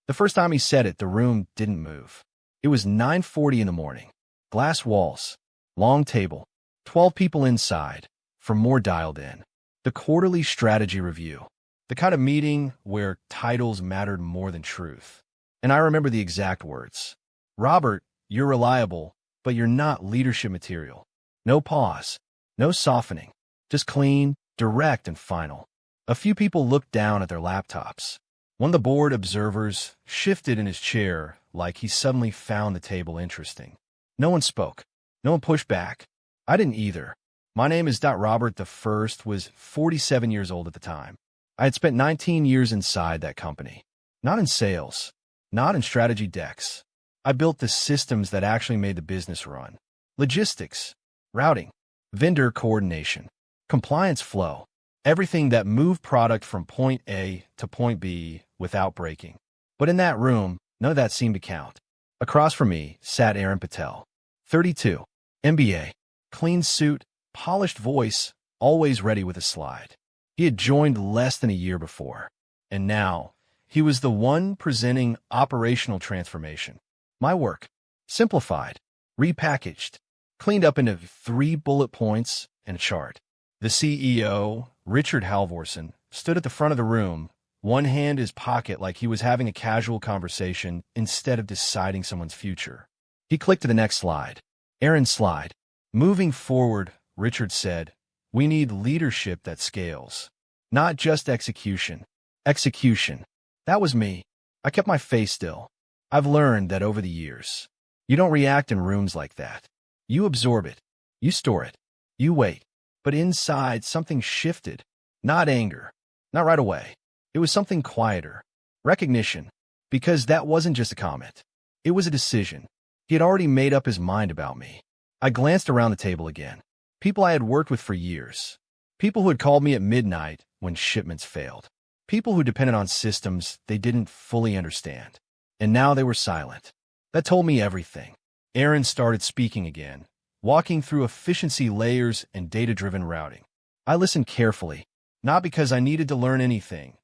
The first time he said it, the room didn't move. It was 9:40 in the morning. Glass walls, long table, 12 people inside, for more dialed in. The quarterly strategy review, the kind of meeting where titles mattered more than truth. And I remember the exact words. Robert, you're reliable, but you're not leadership material. No pause, no softening, just clean, direct, and final. A few people looked down at their laptops. One of the board observers shifted in his chair like he suddenly found the table interesting. No one spoke. No one pushed back. I didn't either. My name is Robert the First, was 47 years old at the time. I had spent 19 years inside that company. Not in sales, not in strategy decks. I built the systems that actually made the business run. Logistics, routing, vendor coordination, compliance flow, everything that moved product from point A to point B without breaking. But in that room, none of that seemed to count. Across from me sat Aaron Patel, 32, MBA, clean suit, polished voice, always ready with a slide. He had joined less than a year before, and now he was the one presenting operational transformation. My work, simplified, repackaged, cleaned up into 3 bullet points and a chart. The CEO, Richard Halvorson, stood at the front of the room, one hand in his pocket like he was having a casual conversation instead of deciding someone's future. He clicked to the next slide. Aaron's slide. Moving forward, Richard said, we need leadership that scales. Not just execution. Execution. That was me. I kept my face still. I've learned that over the years. You don't react in rooms like that. You absorb it. You store it. You wait. But inside, something shifted. Not anger. Not right away. It was something quieter. Recognition. Because that wasn't just a comment. It was a decision. He had already made up his mind about me. I glanced around the table again. People I had worked with for years. People who had called me at midnight when shipments failed. People who depended on systems they didn't fully understand. And now they were silent. That told me everything. Aaron started speaking again, walking through efficiency layers and data-driven routing. I listened carefully, not because I needed to learn anything,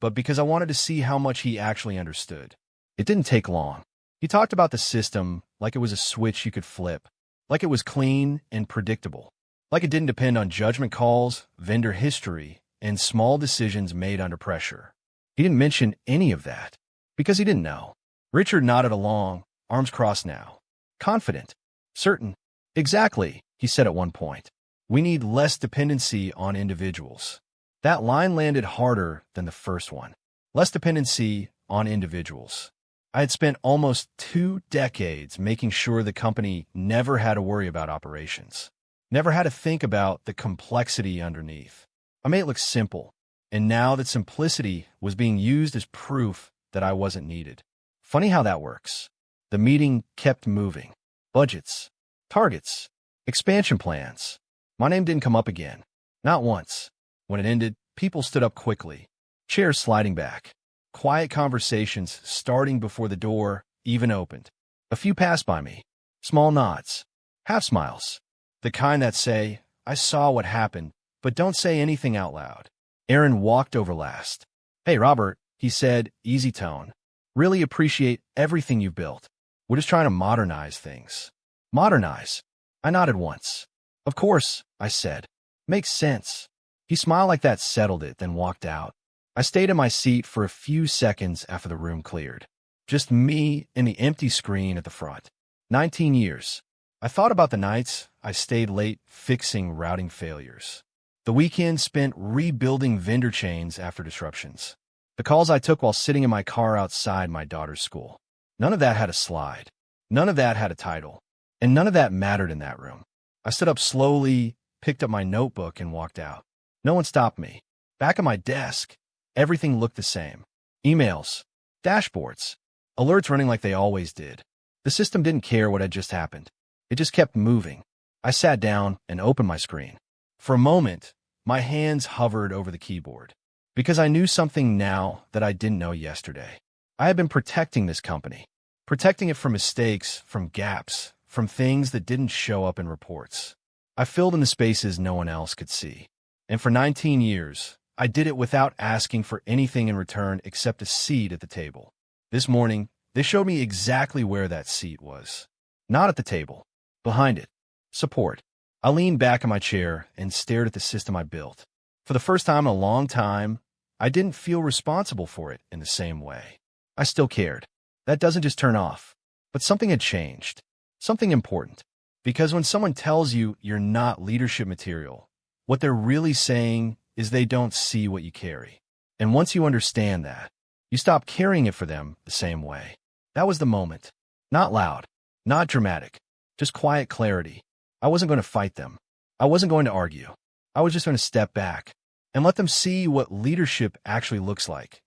but because I wanted to see how much he actually understood. It didn't take long. He talked about the system like it was a switch you could flip, like it was clean and predictable, like it didn't depend on judgment calls, vendor history, and small decisions made under pressure. He didn't mention any of that, because he didn't know. Richard nodded along, arms crossed now. Confident. Certain. Exactly, he said at one point. We need less dependency on individuals. That line landed harder than the first one. Less dependency on individuals. I had spent almost 2 decades making sure the company never had to worry about operations. Never had to think about the complexity underneath. I made it look simple, and now that simplicity was being used as proof that I wasn't needed. Funny how that works. The meeting kept moving. Budgets, targets, expansion plans. My name didn't come up again. Not once. When it ended, people stood up quickly, chairs sliding back. Quiet conversations starting before the door even opened. A few passed by me. Small nods. Half smiles. The kind that say, I saw what happened, but don't say anything out loud. Aaron walked over last. Hey, Robert, he said, easy tone. Really appreciate everything you've built. We're just trying to modernize things. Modernize. I nodded once. Of course, I said. Makes sense. He smiled like that settled it, then walked out. I stayed in my seat for a few seconds after the room cleared. Just me and the empty screen at the front. 19 years. I thought about the nights I stayed late fixing routing failures. The weekends spent rebuilding vendor chains after disruptions. The calls I took while sitting in my car outside my daughter's school. None of that had a slide. None of that had a title. And none of that mattered in that room. I stood up slowly, picked up my notebook, and walked out. No one stopped me. Back at my desk, everything looked the same. Emails, dashboards, alerts running like they always did. The system didn't care what had just happened. It just kept moving. I sat down and opened my screen. For a moment, my hands hovered over the keyboard. Because I knew something now that I didn't know yesterday. I had been protecting this company. Protecting it from mistakes, from gaps, from things that didn't show up in reports. I filled in the spaces no one else could see. And for 19 years, I did it without asking for anything in return except a seat at the table. This morning, they showed me exactly where that seat was. Not at the table. Behind it. Support. I leaned back in my chair and stared at the system I built. For the first time in a long time, I didn't feel responsible for it in the same way. I still cared. That doesn't just turn off. But something had changed. Something important. Because when someone tells you you're not leadership material, what they're really saying is they don't see what you carry. And once you understand that, you stop carrying it for them the same way. That was the moment. Not loud. Not dramatic. Just quiet clarity. I wasn't going to fight them. I wasn't going to argue. I was just going to step back and let them see what leadership actually looks like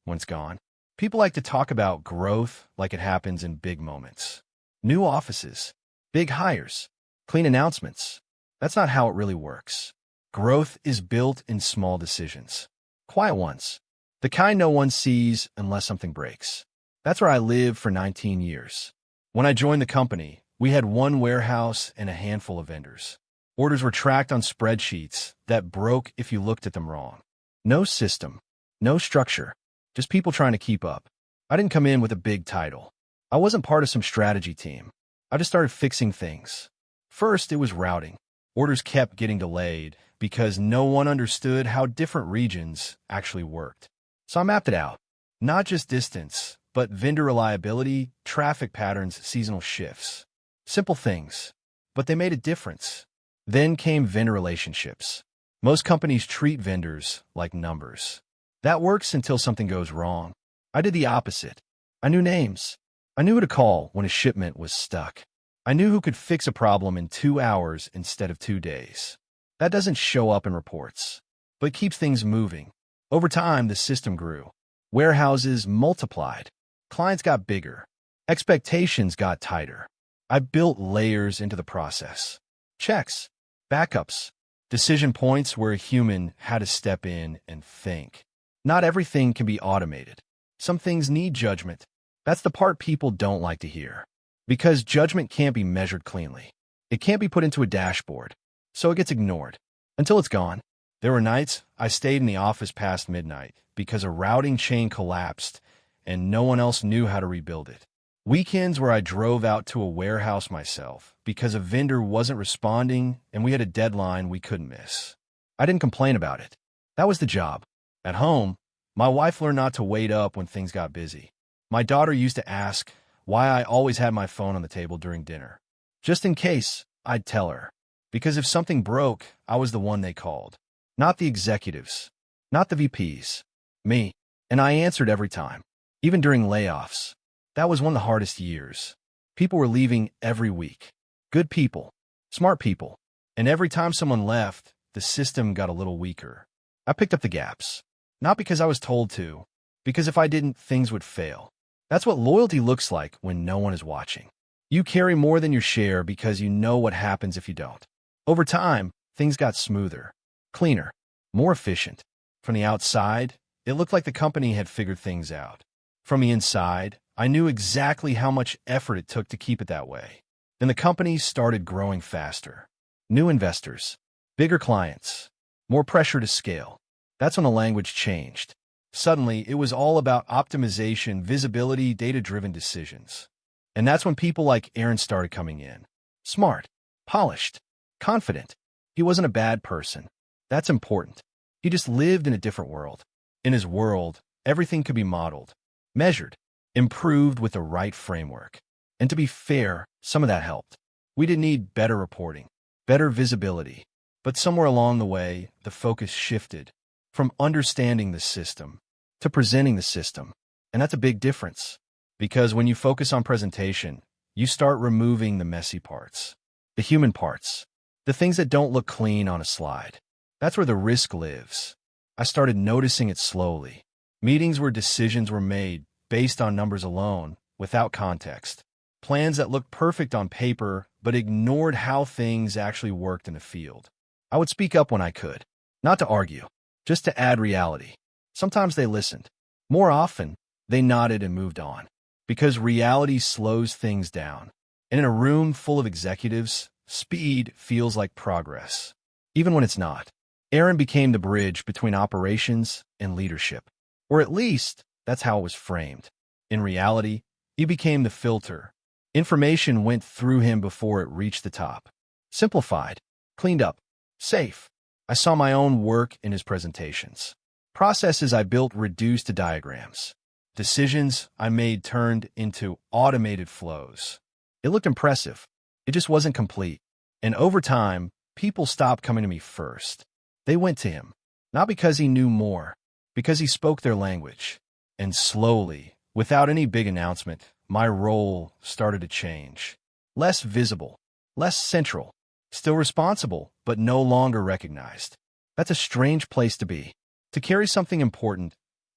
when it's gone. People like to talk about growth like it happens in big moments. New offices, big hires, clean announcements. That's not how it really works. Growth is built in small decisions. Quiet ones. The kind no one sees unless something breaks. That's where I lived for 19 years. When I joined the company, we had one warehouse and a handful of vendors. Orders were tracked on spreadsheets that broke if you looked at them wrong. No system, no structure, just people trying to keep up. I didn't come in with a big title. I wasn't part of some strategy team. I just started fixing things. First, it was routing. Orders kept getting delayed because no one understood how different regions actually worked. So I mapped it out. Not just distance, but vendor reliability, traffic patterns, seasonal shifts. Simple things, but they made a difference. Then came vendor relationships. Most companies treat vendors like numbers. That works until something goes wrong. I did the opposite. I knew names. I knew who to call when a shipment was stuck. I knew who could fix a problem in 2 hours instead of 2 days. That doesn't show up in reports, but keeps things moving. Over time, the system grew. Warehouses multiplied. Clients got bigger. Expectations got tighter. I built layers into the process. Checks, backups, decision points where a human had to step in and think. Not everything can be automated. Some things need judgment. That's the part people don't like to hear. Because judgment can't be measured cleanly. It can't be put into a dashboard. So it gets ignored. Until it's gone. There were nights I stayed in the office past midnight because a routing chain collapsed and no one else knew how to rebuild it. Weekends where I drove out to a warehouse myself because a vendor wasn't responding and we had a deadline we couldn't miss. I didn't complain about it. That was the job. At home, my wife learned not to wait up when things got busy. My daughter used to ask why I always had my phone on the table during dinner. Just in case, I'd tell her. Because if something broke, I was the one they called. Not the executives. Not the VPs. Me. And I answered every time. Even during layoffs. That was one of the hardest years. People were leaving every week. Good people. Smart people. And every time someone left, the system got a little weaker. I picked up the gaps. Not because I was told to. Because if I didn't, things would fail. That's what loyalty looks like when no one is watching. You carry more than your share because you know what happens if you don't. Over time, things got smoother, cleaner, more efficient. From the outside, it looked like the company had figured things out. From the inside, I knew exactly how much effort it took to keep it that way. Then the company started growing faster. New investors, bigger clients, more pressure to scale. That's when the language changed. Suddenly, it was all about optimization, visibility, data-driven decisions. And that's when people like Aaron started coming in. Smart, polished, confident. He wasn't a bad person. That's important. He just lived in a different world. In his world, everything could be modeled, measured, improved with the right framework. And to be fair, some of that helped. We didn't need better reporting, better visibility. But somewhere along the way, the focus shifted from understanding the system to presenting the system. And that's a big difference. Because when you focus on presentation, you start removing the messy parts, the human parts, the things that don't look clean on a slide. That's where the risk lives. I started noticing it slowly. Meetings where decisions were made based on numbers alone, without context. Plans that looked perfect on paper, but ignored how things actually worked in the field. I would speak up when I could. Not to argue, just to add reality. Sometimes they listened. More often, they nodded and moved on. Because reality slows things down. And in a room full of executives, speed feels like progress. Even when it's not. Aaron became the bridge between operations and leadership. Or at least, that's how it was framed. In reality, he became the filter. Information went through him before it reached the top. Simplified, cleaned up, safe. I saw my own work in his presentations. Processes I built reduced to diagrams. Decisions I made turned into automated flows. It looked impressive. It just wasn't complete. And over time, people stopped coming to me first. They went to him, not because he knew more, because he spoke their language. And slowly, without any big announcement, my role started to change. Less visible, less central, still responsible, but no longer recognized. That's a strange place to be, to carry something important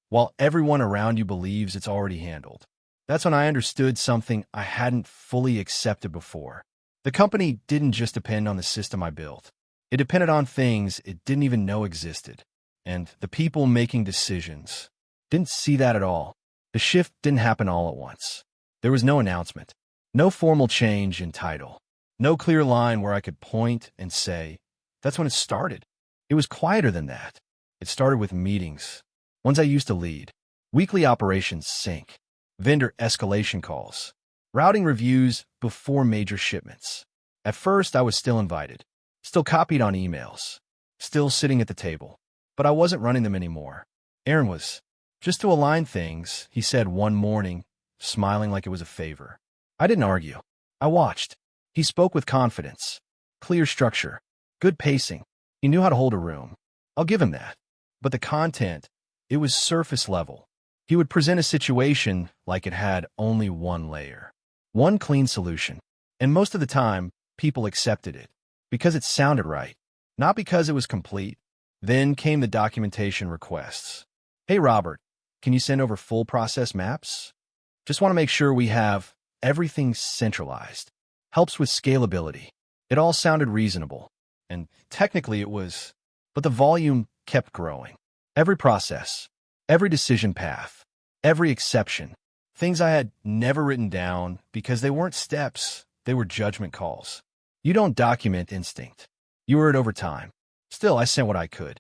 while everyone around you believes it's already handled. That's when I understood something I hadn't fully accepted before. The company didn't just depend on the system I built. It depended on things it didn't even know existed. And the people making decisions didn't see that at all. The shift didn't happen all at once. There was no announcement, no formal change in title, no clear line where I could point and say, that's when it started. It was quieter than that. It started with meetings, ones I used to lead, weekly operations sync, vendor escalation calls, routing reviews before major shipments. At first, I was still invited, still copied on emails, still sitting at the table, but I wasn't running them anymore. Aaron was. Just to align things, he said one morning, smiling like it was a favor. I didn't argue. I watched. He spoke with confidence, clear structure, good pacing. He knew how to hold a room. I'll give him that. But the content, it was surface level. He would present a situation like it had only one layer, one clean solution. And most of the time, people accepted it because it sounded right, not because it was complete. Then came the documentation requests. Hey, Robert, can you send over full process maps? Just want to make sure we have everything centralized. Helps with scalability. It all sounded reasonable. And technically it was, but the volume kept growing. Every process, every decision path, every exception, things I had never written down because they weren't steps, they were judgment calls. You don't document instinct. You earn it over time. Still, I sent what I could.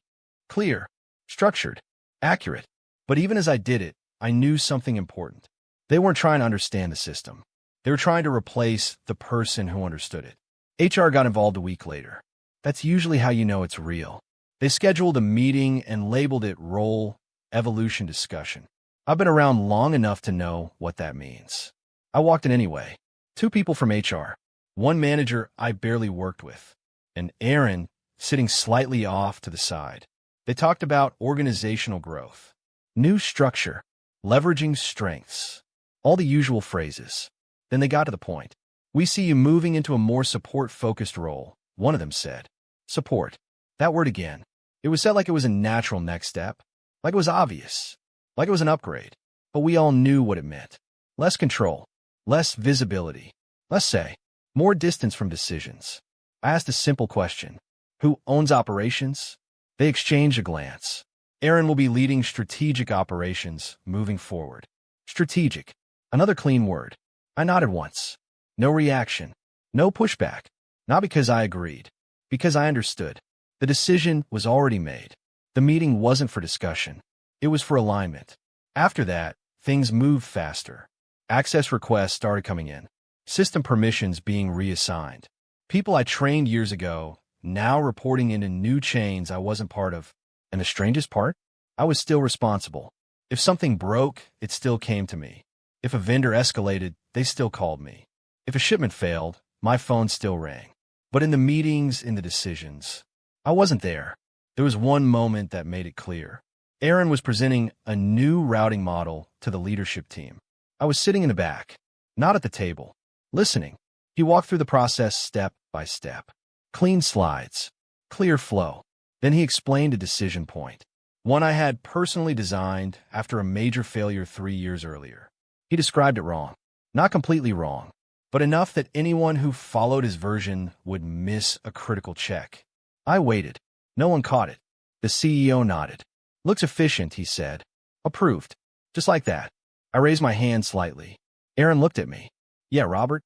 Clear, structured, accurate. But even as I did it, I knew something important. They weren't trying to understand the system. They were trying to replace the person who understood it. HR got involved a week later. That's usually how you know it's real. They scheduled a meeting and labeled it Role Evolution Discussion. I've been around long enough to know what that means. I walked in anyway. 2 people from HR. 1 manager I barely worked with. And Aaron sitting slightly off to the side. They talked about organizational growth, new structure, leveraging strengths, all the usual phrases. Then they got to the point. We see you moving into a more support-focused role, one of them said. Support. That word again. It was said like it was a natural next step, like it was obvious, like it was an upgrade. But we all knew what it meant. Less control, less visibility, let's say, more distance from decisions. I asked a simple question. Who owns operations? They exchanged a glance. Aaron will be leading strategic operations moving forward. Strategic. Another clean word. I nodded once. No reaction. No pushback. Not because I agreed. Because I understood. The decision was already made. The meeting wasn't for discussion. It was for alignment. After that, things moved faster. Access requests started coming in. System permissions being reassigned. People I trained years ago, now reporting into new chains I wasn't part of. And the strangest part? I was still responsible. If something broke, it still came to me. If a vendor escalated, they still called me. If a shipment failed, my phone still rang. But in the meetings, in the decisions, I wasn't there. There was one moment that made it clear. Aaron was presenting a new routing model to the leadership team. I was sitting in the back, not at the table, listening. He walked through the process step by step. Clean slides, clear flow. Then he explained a decision point, one I had personally designed after a major failure 3 years earlier. He described it wrong. Not completely wrong, but enough that anyone who followed his version would miss a critical check. I waited. No one caught it. The CEO nodded. Looks efficient, he said. Approved. Just like that. I raised my hand slightly. Aaron looked at me. Yeah, Robert.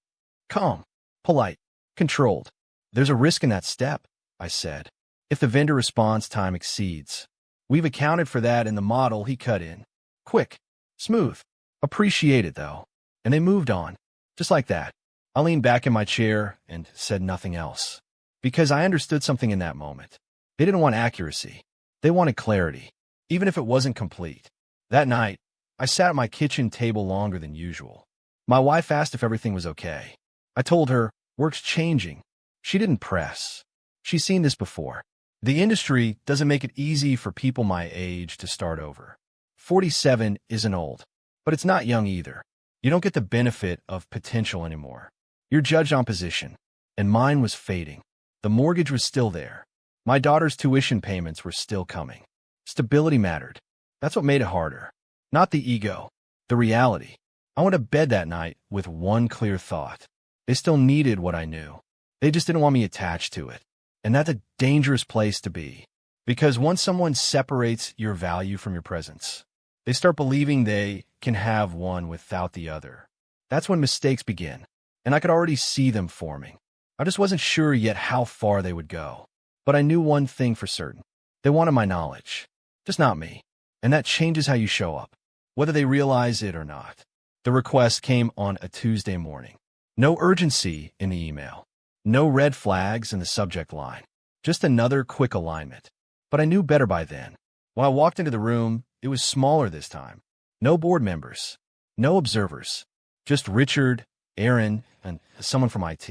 Calm. Polite. Controlled. There's a risk in that step, I said. If the vendor response time exceeds. We've accounted for that in the model he cut in. Quick. Smooth. Appreciate it, though. And they moved on. Just like that. I leaned back in my chair and said nothing else. Because I understood something in that moment. They didn't want accuracy. They wanted clarity, even if it wasn't complete. That night, I sat at my kitchen table longer than usual. My wife asked if everything was okay. I told her, work's changing. She didn't press. She's seen this before. The industry doesn't make it easy for people my age to start over. 47 isn't old, but it's not young either. You don't get the benefit of potential anymore. You're judged on position, and mine was fading. The mortgage was still there. My daughter's tuition payments were still coming. Stability mattered. That's what made it harder. Not the ego, the reality. I went to bed that night with one clear thought. They still needed what I knew. They just didn't want me attached to it. And that's a dangerous place to be. Because once someone separates your value from your presence, they start believing they can have one without the other. That's when mistakes begin. And I could already see them forming. I just wasn't sure yet how far they would go. But I knew one thing for certain. They wanted my knowledge. Just not me. And that changes how you show up, whether they realize it or not. The request came on a Tuesday morning. No urgency in the email. No red flags in the subject line. Just another quick alignment. But I knew better by then. When I walked into the room, it was smaller this time. No board members. No observers. Just Richard, Aaron, and someone from IT.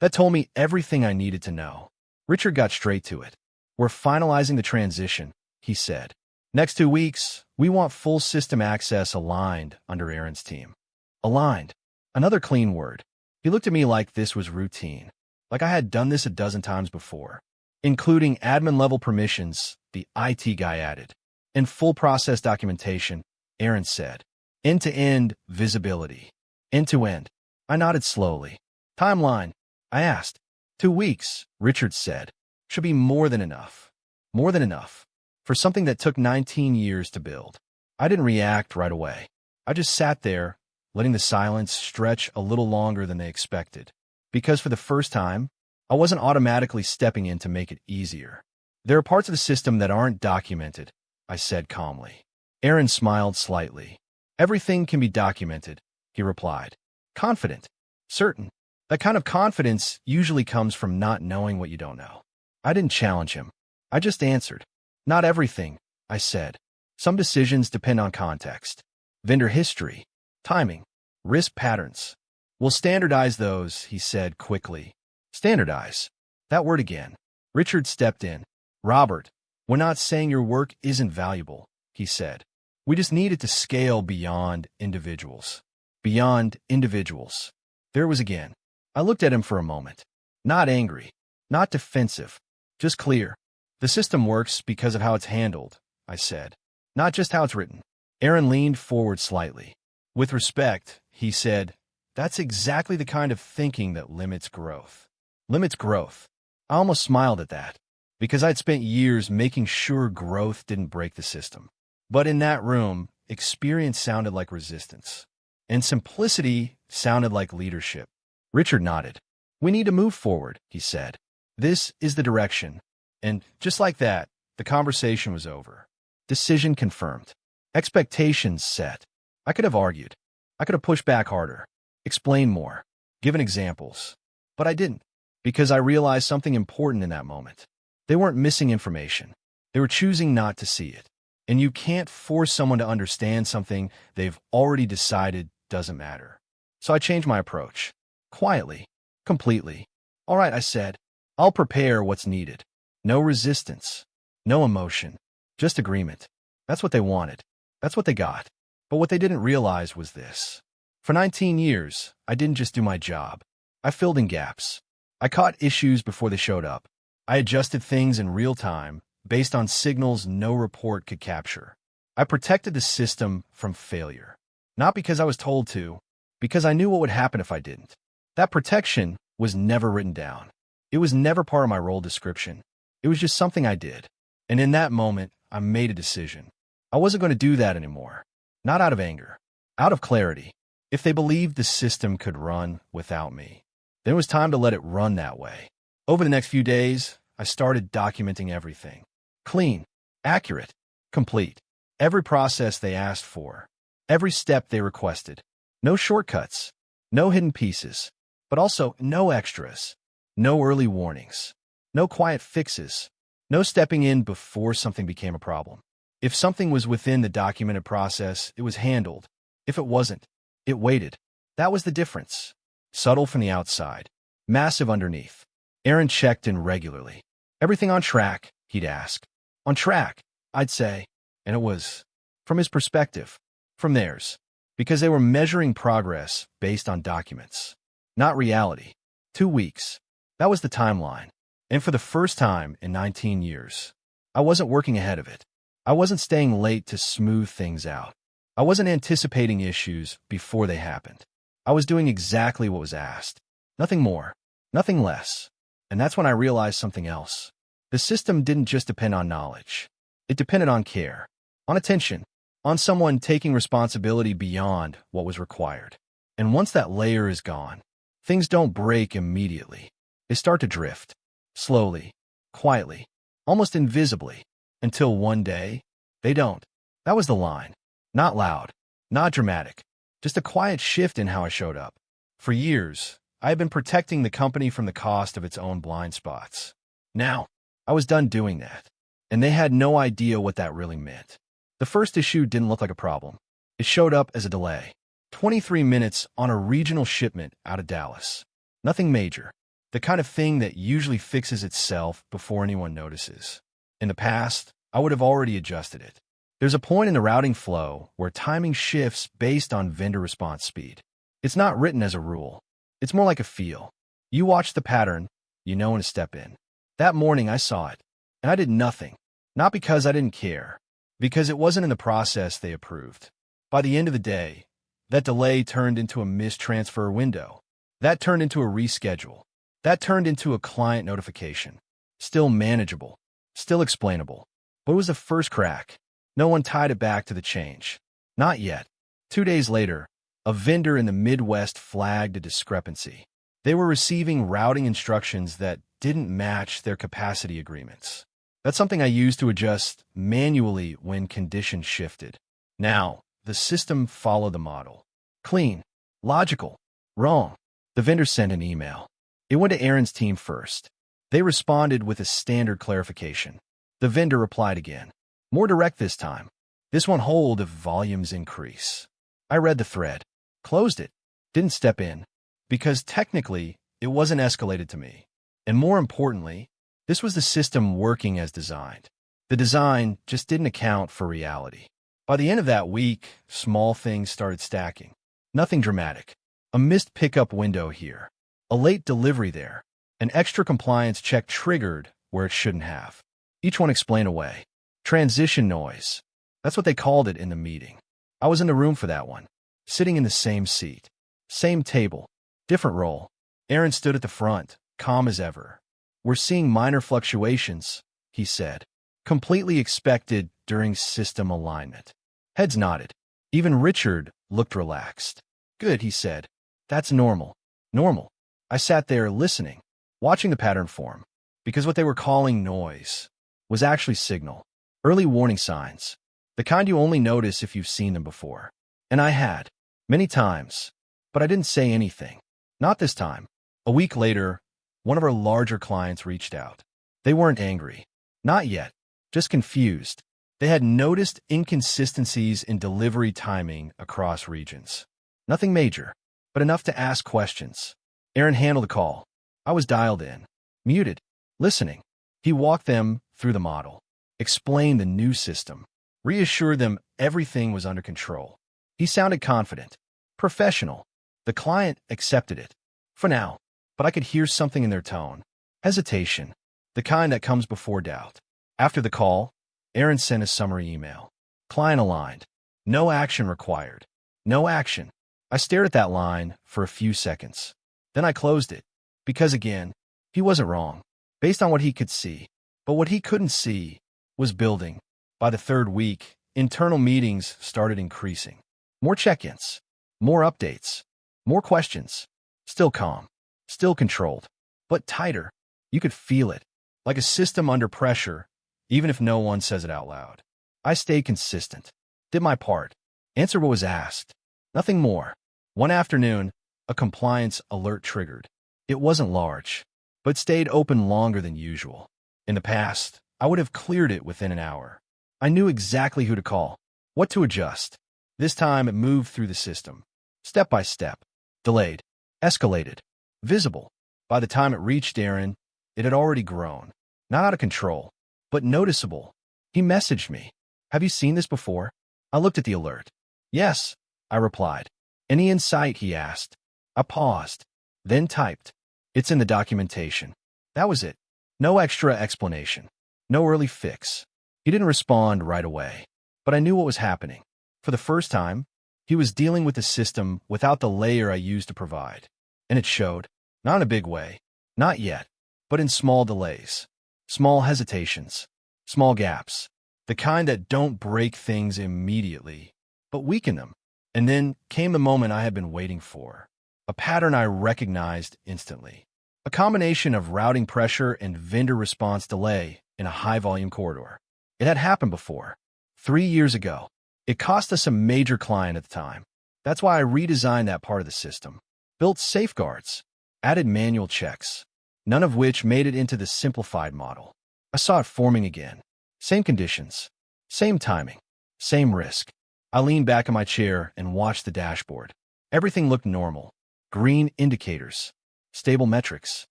That told me everything I needed to know. Richard got straight to it. We're finalizing the transition, he said. Next 2 weeks, we want full system access aligned under Aaron's team. Aligned. Another clean word. He looked at me like this was routine. Like I had done this a dozen times before. Including admin-level permissions, the IT guy added. And full process documentation, Aaron said. End-to-end visibility. End-to-end. I nodded slowly. Timeline. I asked. 2 weeks, Richard said. Should be more than enough. More than enough. For something that took 19 years to build. I didn't react right away. I just sat there, letting the silence stretch a little longer than they expected. Because for the first time, I wasn't automatically stepping in to make it easier. There are parts of the system that aren't documented, I said calmly. Aaron smiled slightly. Everything can be documented, he replied. Confident. Certain. That kind of confidence usually comes from not knowing what you don't know. I didn't challenge him. I just answered. Not everything, I said. Some decisions depend on context. Vendor history. Timing. Risk patterns. We'll standardize those, he said quickly. Standardize. That word again. Richard stepped in. Robert, we're not saying your work isn't valuable, he said. We just need it to scale beyond individuals. Beyond individuals. There it was again. I looked at him for a moment. Not angry. Not defensive. Just clear. The system works because of how it's handled, I said. Not just how it's written. Aaron leaned forward slightly. With respect, he said, that's exactly the kind of thinking that limits growth. Limits growth. I almost smiled at that, because I'd spent years making sure growth didn't break the system. But in that room, experience sounded like resistance. And simplicity sounded like leadership. Richard nodded. We need to move forward, he said. This is the direction. And just like that, the conversation was over. Decision confirmed. Expectations set. I could have argued. I could have pushed back harder. Explained more. Given examples. But I didn't. Because I realized something important in that moment. They weren't missing information. They were choosing not to see it. And you can't force someone to understand something they've already decided doesn't matter. So I changed my approach. Quietly. Completely. All right, I said. I'll prepare what's needed. No resistance. No emotion. Just agreement. That's what they wanted. That's what they got. But what they didn't realize was this. For 19 years, I didn't just do my job. I filled in gaps. I caught issues before they showed up. I adjusted things in real time, based on signals no report could capture. I protected the system from failure. Not because I was told to, because I knew what would happen if I didn't. That protection was never written down. It was never part of my role description. It was just something I did. And in that moment, I made a decision. I wasn't going to do that anymore. Not out of anger. Out of clarity. If they believed the system could run without me, then it was time to let it run that way. Over the next few days, I started documenting everything. Clean, accurate, complete. Every process they asked for. Every step they requested. No shortcuts. No hidden pieces. But also no extras. No early warnings. No quiet fixes. No stepping in before something became a problem. If something was within the documented process, it was handled. If it wasn't, it waited. That was the difference. Subtle from the outside. Massive underneath. Aaron checked in regularly. Everything on track, he'd ask. On track, I'd say. And it was. From his perspective. From theirs. Because they were measuring progress based on documents. Not reality. 2 weeks. That was the timeline. And for the first time in 19 years, I wasn't working ahead of it. I wasn't staying late to smooth things out. I wasn't anticipating issues before they happened. I was doing exactly what was asked. Nothing more. Nothing less. And that's when I realized something else. The system didn't just depend on knowledge. It depended on care. On attention. On someone taking responsibility beyond what was required. And once that layer is gone, things don't break immediately. They start to drift. Slowly. Quietly. Almost invisibly. Until one day, they don't. That was the line. Not loud. Not dramatic. Just a quiet shift in how I showed up. For years, I had been protecting the company from the cost of its own blind spots. Now, I was done doing that. And they had no idea what that really meant. The first issue didn't look like a problem. It showed up as a delay. 23 minutes on a regional shipment out of Dallas. Nothing major. The kind of thing that usually fixes itself before anyone notices. In the past, I would have already adjusted it. There's a point in the routing flow where timing shifts based on vendor response speed. It's not written as a rule. It's more like a feel. You watch the pattern, you know when to step in. That morning I saw it, and I did nothing. Not because I didn't care, because it wasn't in the process they approved. By the end of the day, that delay turned into a missed transfer window. That turned into a reschedule. That turned into a client notification. Still manageable. Still explainable. But it was the first crack. No one tied it back to the change. Not yet. 2 days later, a vendor in the Midwest flagged a discrepancy. They were receiving routing instructions that didn't match their capacity agreements. That's something I used to adjust manually when conditions shifted. Now, the system followed the model. Clean. Logical. Wrong. The vendor sent an email. It went to Aaron's team first. They responded with a standard clarification. The vendor replied again. More direct this time. This won't hold if volumes increase. I read the thread. Closed it. Didn't step in. Because technically, it wasn't escalated to me. And more importantly, this was the system working as designed. The design just didn't account for reality. By the end of that week, small things started stacking. Nothing dramatic. A missed pickup window here. A late delivery there. An extra compliance check triggered where it shouldn't have. Each one explained away. Transition noise. That's what they called it in the meeting. I was in the room for that one. Sitting in the same seat. Same table. Different role. Aaron stood at the front, calm as ever. We're seeing minor fluctuations, he said. Completely expected during system alignment. Heads nodded. Even Richard looked relaxed. Good, he said. That's normal. Normal. I sat there listening, watching the pattern form, because what they were calling noise was actually signal. Early warning signs. The kind you only notice if you've seen them before. And I had. Many times. But I didn't say anything. Not this time. A week later, one of our larger clients reached out. They weren't angry. Not yet. Just confused. They had noticed inconsistencies in delivery timing across regions. Nothing major, but enough to ask questions. Aaron handled the call. I was dialed in. Muted. Listening. He walked them through the model. Explained the new system. Reassured them everything was under control. He sounded confident. Professional. The client accepted it. For now. But I could hear something in their tone. Hesitation. The kind that comes before doubt. After the call, Aaron sent a summary email. Client aligned. No action required. No action. I stared at that line for a few seconds. Then I closed it. Because again, he wasn't wrong. Based on what he could see. But what he couldn't see was building. By the third week, internal meetings started increasing. More check-ins. More updates. More questions. Still calm. Still controlled. But tighter. You could feel it. Like a system under pressure, even if no one says it out loud. I stayed consistent. Did my part. Answer what was asked. Nothing more. One afternoon, a compliance alert triggered. It wasn't large, but stayed open longer than usual. In the past, I would have cleared it within an hour. I knew exactly who to call, what to adjust. This time it moved through the system, step by step, delayed, escalated, visible. By the time it reached Aaron, it had already grown, not out of control, but noticeable. He messaged me. Have you seen this before? I looked at the alert. Yes, I replied. Any insight, he asked. I paused, then typed. It's in the documentation. That was it. No extra explanation. No early fix. He didn't respond right away, but I knew what was happening. For the first time, he was dealing with the system without the layer I used to provide. And it showed, not in a big way, not yet, but in small delays, small hesitations, small gaps, the kind that don't break things immediately, but weaken them. And then came the moment I had been waiting for, a pattern I recognized instantly, a combination of routing pressure and vendor response delay in a high-volume corridor. It had happened before, 3 years ago. It cost us a major client at the time. That's why I redesigned that part of the system, built safeguards, added manual checks, none of which made it into the simplified model. I saw it forming again. Same conditions, same timing, same risk. I leaned back in my chair and watched the dashboard. Everything looked normal. Green indicators, stable metrics,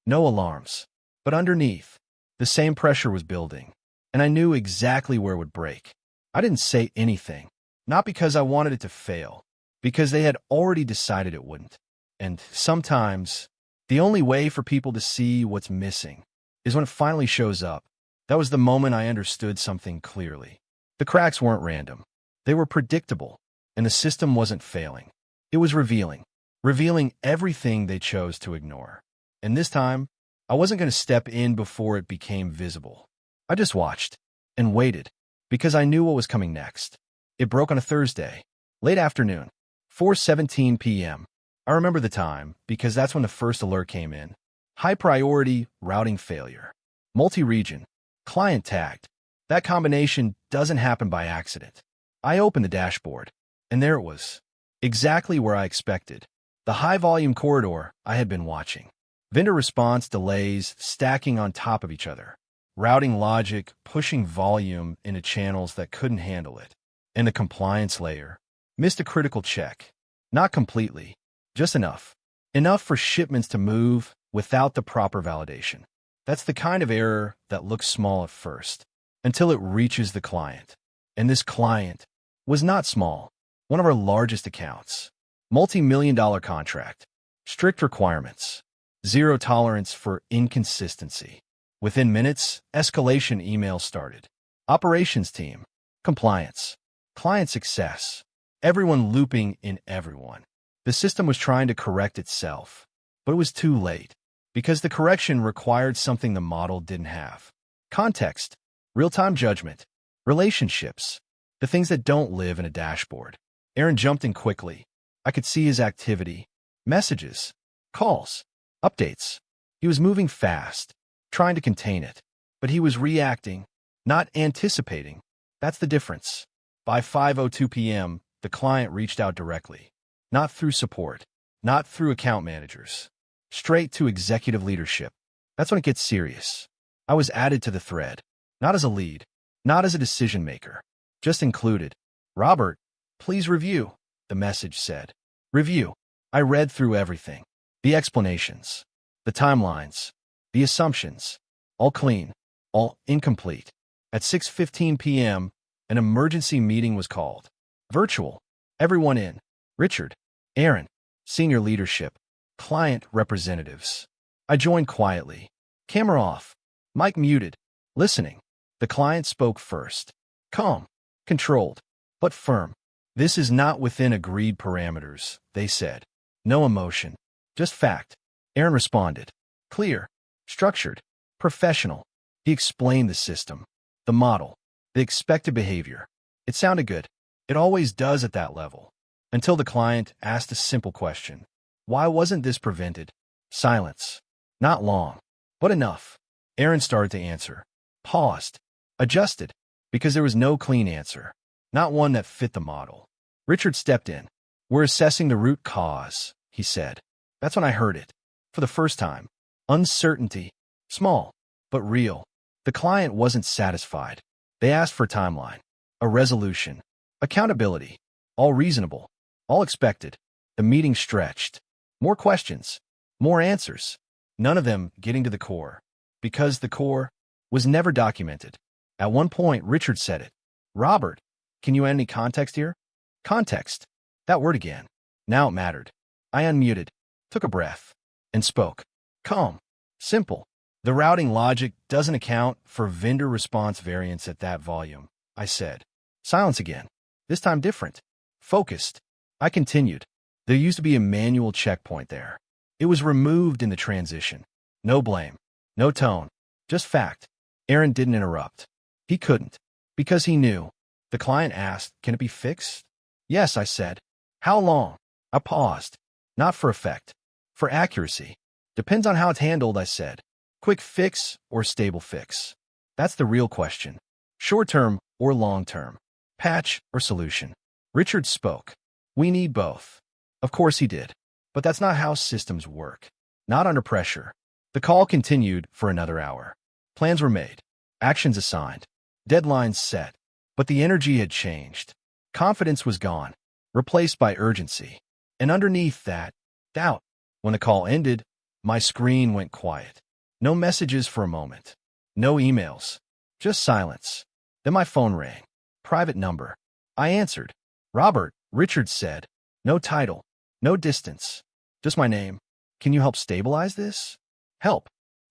no alarms. But underneath, the same pressure was building, and I knew exactly where it would break. I didn't say anything, not because I wanted it to fail, because they had already decided it wouldn't. And sometimes, the only way for people to see what's missing is when it finally shows up. That was the moment I understood something clearly. The cracks weren't random. They were predictable, and the system wasn't failing. It was revealing everything they chose to ignore. And this time, I wasn't going to step in before it became visible. I just watched and waited, because I knew what was coming next. It broke on a Thursday, late afternoon, 4:17 p.m. I remember the time because that's when the first alert came in. High priority routing failure. Multi-region. Client tagged. That combination doesn't happen by accident. I opened the dashboard, and there it was. Exactly where I expected. The high-volume corridor I had been watching. Vendor response delays stacking on top of each other. Routing logic pushing volume into channels that couldn't handle it. And the compliance layer missed a critical check. Not completely, just enough. Enough for shipments to move without the proper validation. That's the kind of error that looks small at first, until it reaches the client. And this client was not small. One of our largest accounts. Multi-million-dollar contract. Strict requirements. Zero tolerance for inconsistency. Within minutes, escalation emails started. Operations team. Compliance. Client success. Everyone looping in everyone. The system was trying to correct itself, but it was too late, because the correction required something the model didn't have. Context. Real-time judgment. Relationships. The things that don't live in a dashboard. Aaron jumped in quickly. I could see his activity. Messages. Calls. Updates. He was moving fast, trying to contain it. But he was reacting, not anticipating. That's the difference. By 5:02 p.m., the client reached out directly. Not through support. Not through account managers. Straight to executive leadership. That's when it gets serious. I was added to the thread. Not as a lead. Not as a decision maker. Just included. Robert, please review, the message said. Review. I read through everything. The explanations. The timelines. The assumptions. All clean. All incomplete. At 6:15 p.m., an emergency meeting was called. Virtual. Everyone in. Richard. Aaron. Senior leadership. Client representatives. I joined quietly. Camera off. Mic muted. Listening. The client spoke first. Calm. Controlled. But firm. This is not within agreed parameters, they said. No emotion. Just fact. Aaron responded. Clear. Structured. Professional. He explained the system. The model. The expected behavior. It sounded good. It always does at that level. Until the client asked a simple question. Why wasn't this prevented? Silence. Not long. But enough. Aaron started to answer. Paused. Adjusted. Because there was no clean answer. Not one that fit the model. Richard stepped in. We're assessing the root cause, he said. That's when I heard it. For the first time. Uncertainty. Small, but real. The client wasn't satisfied. They asked for a timeline, a resolution, accountability. All reasonable. All expected. The meeting stretched. More questions. More answers. None of them getting to the core. Because the core was never documented. At one point, Richard said it. Robert, can you add any context here? Context. That word again. Now it mattered. I unmuted, took a breath, and spoke. Calm. Simple. The routing logic doesn't account for vendor response variance at that volume, I said. Silence again. This time different. Focused. I continued. There used to be a manual checkpoint there. It was removed in the transition. No blame. No tone. Just fact. Aaron didn't interrupt. He couldn't. Because he knew. The client asked, can it be fixed? Yes, I said. How long? I paused. Not for effect. For accuracy. Depends on how it's handled, I said. Quick fix or stable fix? That's the real question. Short-term or long-term? Patch or solution? Richard spoke. We need both. Of course he did. But that's not how systems work. Not under pressure. The call continued for another hour. Plans were made. Actions assigned. Deadlines set. But the energy had changed. Confidence was gone, replaced by urgency. And underneath that, doubt. When the call ended, my screen went quiet. No messages for a moment. No emails. Just silence. Then my phone rang. Private number. I answered. Robert, Richard said. No title. No distance. Just my name. Can you help stabilize this? Help.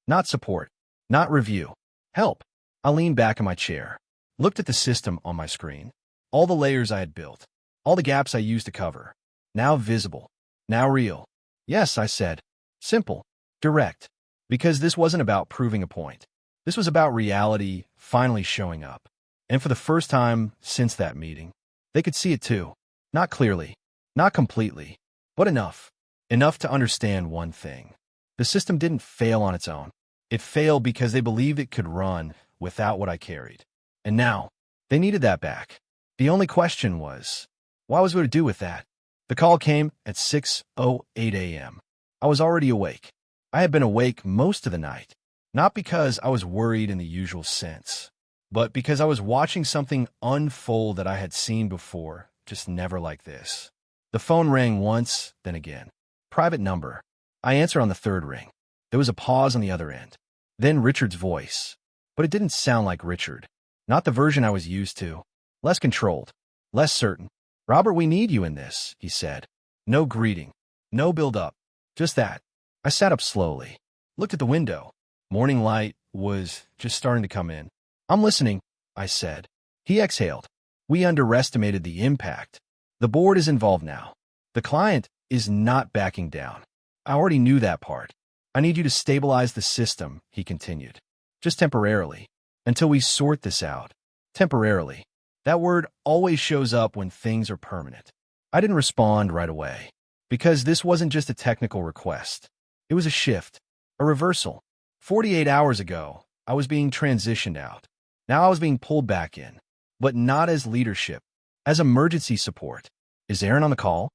Not support. Not review. Help. I leaned back in my chair. Looked at the system on my screen. All the layers I had built. All the gaps I used to cover. Now visible. Now real. Yes, I said. Simple. Direct. Because this wasn't about proving a point. This was about reality finally showing up. And for the first time since that meeting, they could see it too. Not clearly. Not completely. But enough. Enough to understand one thing. The system didn't fail on its own. It failed because they believed it could run without what I carried. And now, they needed that back. The only question was, what was we to do with that? The call came at 6:08 a.m. I was already awake. I had been awake most of the night, not because I was worried in the usual sense, but because I was watching something unfold that I had seen before, just never like this. The phone rang once, then again. Private number. I answered on the third ring. There was a pause on the other end. Then Richard's voice. But it didn't sound like Richard. Not the version I was used to. Less controlled. Less certain. Robert, we need you in this, he said. No greeting. No build-up. Just that. I sat up slowly. Looked at the window. Morning light was just starting to come in. I'm listening, I said. He exhaled. We underestimated the impact. The board is involved now. The client is not backing down. I already knew that part. I need you to stabilize the system, he continued. Just temporarily. Until we sort this out. Temporarily. That word always shows up when things are permanent. I didn't respond right away. Because this wasn't just a technical request. It was a shift. A reversal. 48 hours ago, I was being transitioned out. Now I was being pulled back in. But not as leadership. As emergency support. Is Aaron on the call?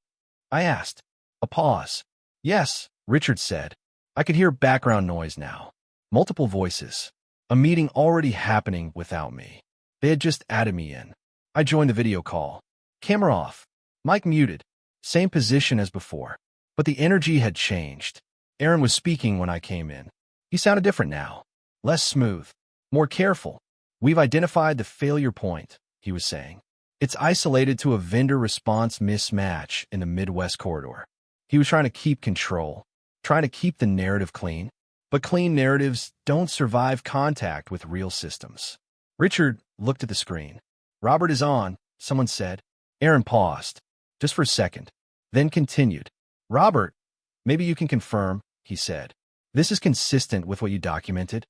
I asked. A pause. Yes, Richard said. I could hear background noise now. Multiple voices. A meeting already happening without me. They had just added me in. I joined the video call. Camera off. Mic muted. Same position as before. But the energy had changed. Aaron was speaking when I came in. He sounded different now. Less smooth. More careful. We've identified the failure point, he was saying. It's isolated to a vendor response mismatch in the Midwest corridor. He was trying to keep control. Trying to keep the narrative clean. But clean narratives don't survive contact with real systems. Richard looked at the screen. Robert is on, someone said. Aaron paused, just for a second, then continued. Robert, maybe you can confirm, he said. This is consistent with what you documented.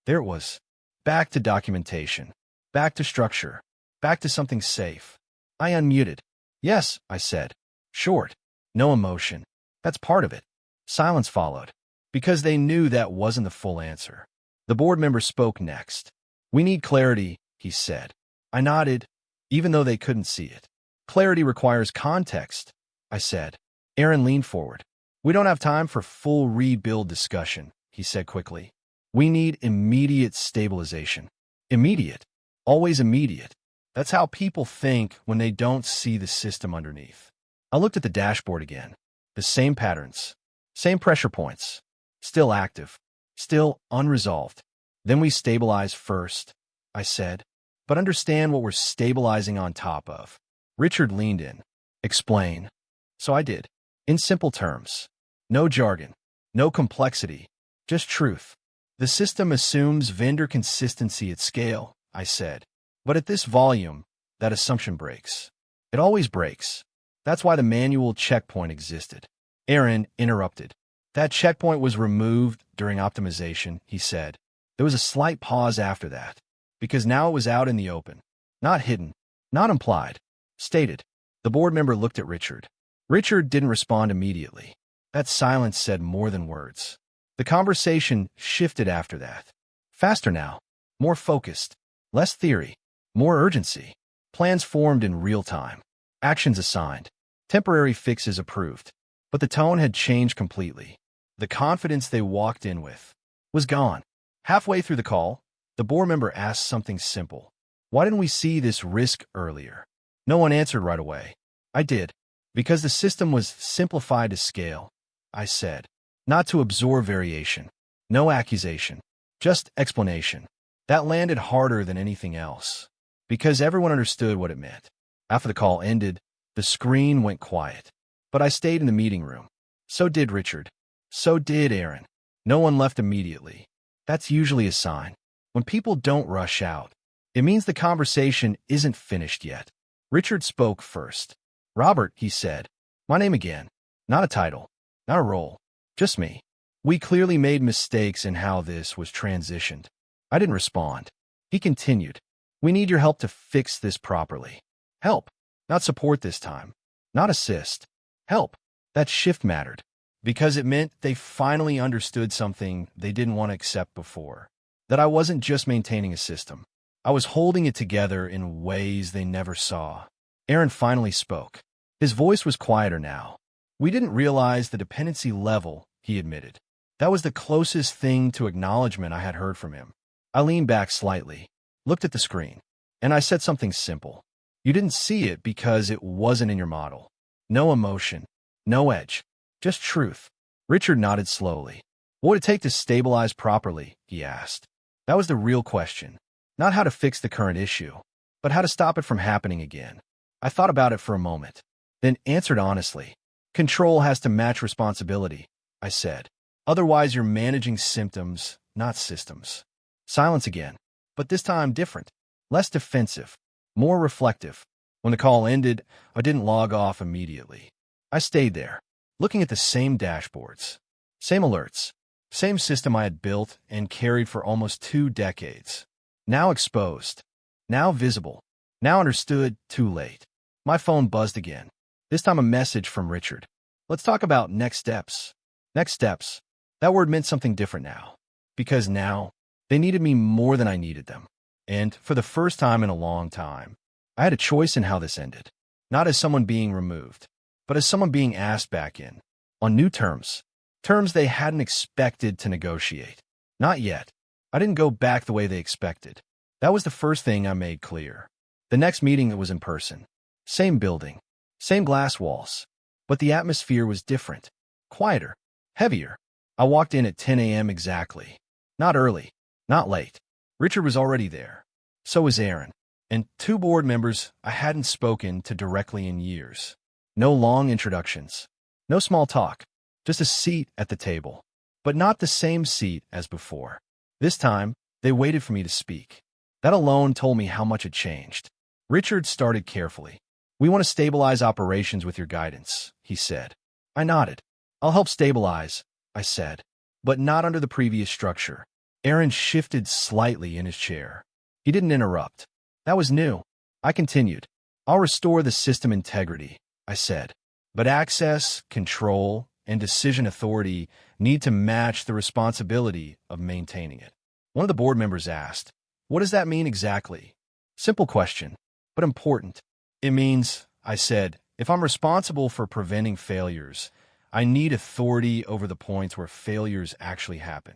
There it was. Back to documentation. Back to structure. Back to something safe. I unmuted. Yes, I said. Short. No emotion. That's part of it. Silence followed. Because they knew that wasn't the full answer. The board member spoke next. We need clarity, he said. I nodded, even though they couldn't see it. Clarity requires context, I said. Aaron leaned forward. We don't have time for full rebuild discussion, he said quickly. We need immediate stabilization. Immediate. Always immediate. That's how people think when they don't see the system underneath. I looked at the dashboard again. The same patterns. Same pressure points. Still active. Still unresolved. Then we stabilize first, I said. But understand what we're stabilizing on top of. Richard leaned in. Explain. So I did. In simple terms. No jargon. No complexity. Just truth. The system assumes vendor consistency at scale, I said. But at this volume, that assumption breaks. It always breaks. That's why the manual checkpoint existed. Aaron interrupted. That checkpoint was removed during optimization, he said. There was a slight pause after that, because now it was out in the open. Not hidden. Not implied. Stated. The board member looked at Richard. Richard didn't respond immediately. That silence said more than words. The conversation shifted after that. Faster now. More focused. Less theory. More urgency. Plans formed in real time. Actions assigned. Temporary fixes approved. But the tone had changed completely. The confidence they walked in with was gone. Halfway through the call, the board member asked something simple. Why didn't we see this risk earlier? No one answered right away. I did. Because the system was simplified to scale, I said. Not to absorb variation. No accusation. Just explanation. That landed harder than anything else. Because everyone understood what it meant. After the call ended, the screen went quiet. But I stayed in the meeting room. So did Richard. So did Aaron. No one left immediately. That's usually a sign. When people don't rush out, it means the conversation isn't finished yet. Richard spoke first. Robert, he said. My name again. Not a title. Not a role. Just me. We clearly made mistakes in how this was transitioned. I didn't respond. He continued. We need your help to fix this properly. Help. Not support this time. Not assist. Help. That shift mattered. Because it meant they finally understood something they didn't want to accept before. That I wasn't just maintaining a system. I was holding it together in ways they never saw. Aaron finally spoke. His voice was quieter now. We didn't realize the dependency level, he admitted. That was the closest thing to acknowledgement I had heard from him. I leaned back slightly, looked at the screen, and I said something simple. You didn't see it because it wasn't in your model. No emotion, no edge, just truth. Richard nodded slowly. What would it take to stabilize properly, he asked. That was the real question. Not how to fix the current issue, but how to stop it from happening again. I thought about it for a moment, then answered honestly. Control has to match responsibility, I said. Otherwise, you're managing symptoms, not systems. Silence again, but this time different. Less defensive, more reflective. When the call ended, I didn't log off immediately. I stayed there, looking at the same dashboards, same alerts, same system I had built and carried for almost 2 decades. Now exposed, now visible, now understood too late. My phone buzzed again. This time a message from Richard. Let's talk about next steps. Next steps. That word meant something different now. Because now, they needed me more than I needed them. And for the first time in a long time, I had a choice in how this ended. Not as someone being removed, but as someone being asked back in. On new terms. Terms they hadn't expected to negotiate. Not yet. I didn't go back the way they expected. That was the first thing I made clear. The next meeting was in person. Same building. Same glass walls. But the atmosphere was different. Quieter. Heavier. I walked in at 10 a.m. exactly. Not early. Not late. Richard was already there. So was Aaron. And 2 board members I hadn't spoken to directly in years. No long introductions. No small talk. Just a seat at the table. But not the same seat as before. This time, they waited for me to speak. That alone told me how much had changed. Richard started carefully. We want to stabilize operations with your guidance, he said. I nodded. I'll help stabilize, I said. But not under the previous structure. Aaron shifted slightly in his chair. He didn't interrupt. That was new. I continued. I'll restore the system integrity, I said. But access, control, and decision authority need to match the responsibility of maintaining it. One of the board members asked, what does that mean exactly? Simple question, but important. It means I said, if I'm responsible for preventing failures, I need authority over the points where failures actually happen.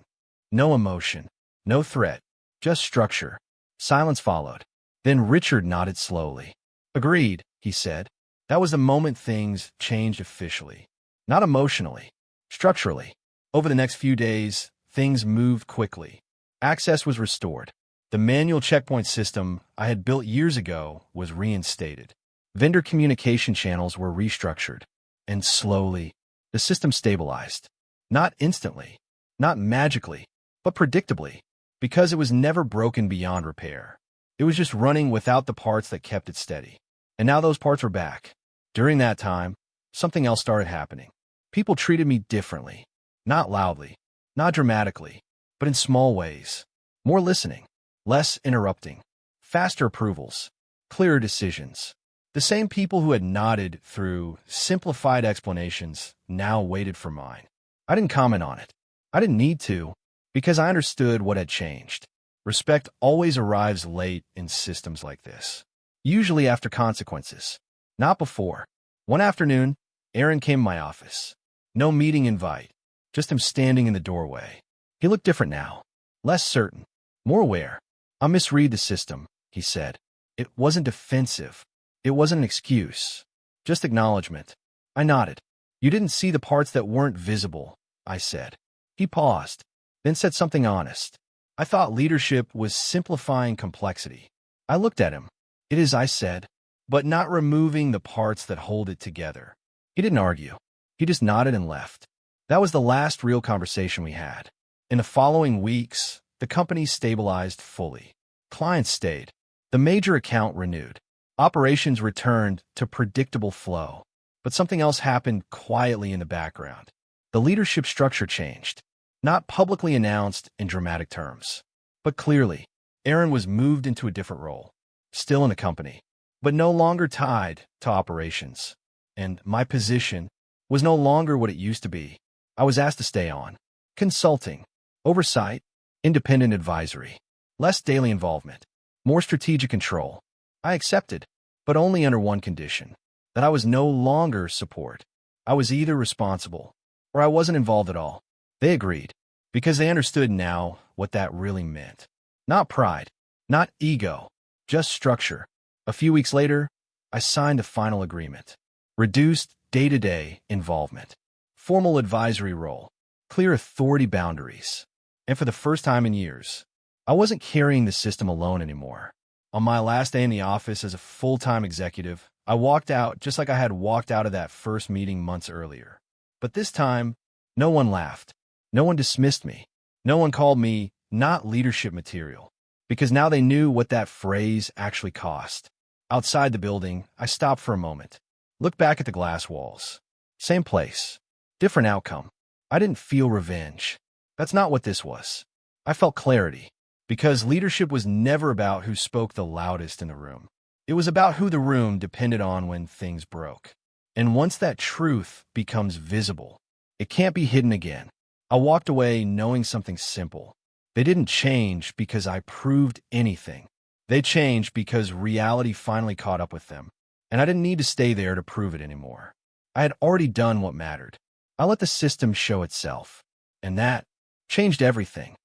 No emotion, no threat, just structure. Silence followed. Then Richard nodded slowly. Agreed, he said. That was the moment things changed officially. Not emotionally, structurally. Over the next few days, things moved quickly. Access was restored. The manual checkpoint system I had built years ago was reinstated. Vendor communication channels were restructured. And slowly, the system stabilized. Not instantly, not magically, but predictably, because it was never broken beyond repair. It was just running without the parts that kept it steady. And now those parts were back. During that time, something else started happening. People treated me differently. Not loudly, not dramatically, but in small ways. More listening, less interrupting, faster approvals, clearer decisions. The same people who had nodded through simplified explanations now waited for mine. I didn't comment on it. I didn't need to, because I understood what had changed. Respect always arrives late in systems like this. Usually after consequences, not before. One afternoon, Aaron came to my office. No meeting invite, just him standing in the doorway. He looked different now, less certain, more aware. I misread the system, he said. It wasn't defensive. It wasn't an excuse, just acknowledgement. I nodded. You didn't see the parts that weren't visible, I said. He paused, then said something honest. I thought leadership was simplifying complexity. I looked at him. It is, I said, but not removing the parts that hold it together. He didn't argue. He just nodded and left. That was the last real conversation we had. In the following weeks, the company stabilized fully. Clients stayed. The major account renewed. Operations returned to predictable flow. But something else happened quietly in the background. The leadership structure changed. Not publicly announced in dramatic terms, but clearly. Aaron was moved into a different role. Still in the company, but no longer tied to operations. And my position was no longer what it used to be. I was asked to stay on. Consulting, oversight, independent advisory, less daily involvement, more strategic control. I accepted, but only under one condition, that I was no longer support. I was either responsible or I wasn't involved at all. They agreed, because they understood now what that really meant. Not pride, not ego, just structure. A few weeks later, I signed the final agreement. Reduced day-to-day involvement. Formal advisory role. Clear authority boundaries. And for the first time in years, I wasn't carrying the system alone anymore. On my last day in the office as a full-time executive, I walked out just like I had walked out of that first meeting months earlier. But this time, no one laughed. No one dismissed me. No one called me not leadership material. Because now they knew what that phrase actually cost. Outside the building, I stopped for a moment. Looked back at the glass walls. Same place. Different outcome. I didn't feel revenge. That's not what this was. I felt clarity. Because leadership was never about who spoke the loudest in the room. It was about who the room depended on when things broke. And once that truth becomes visible, it can't be hidden again. I walked away knowing something simple. They didn't change because I proved anything. They changed because reality finally caught up with them. And I didn't need to stay there to prove it anymore. I had already done what mattered. I let the system show itself. And that changed everything.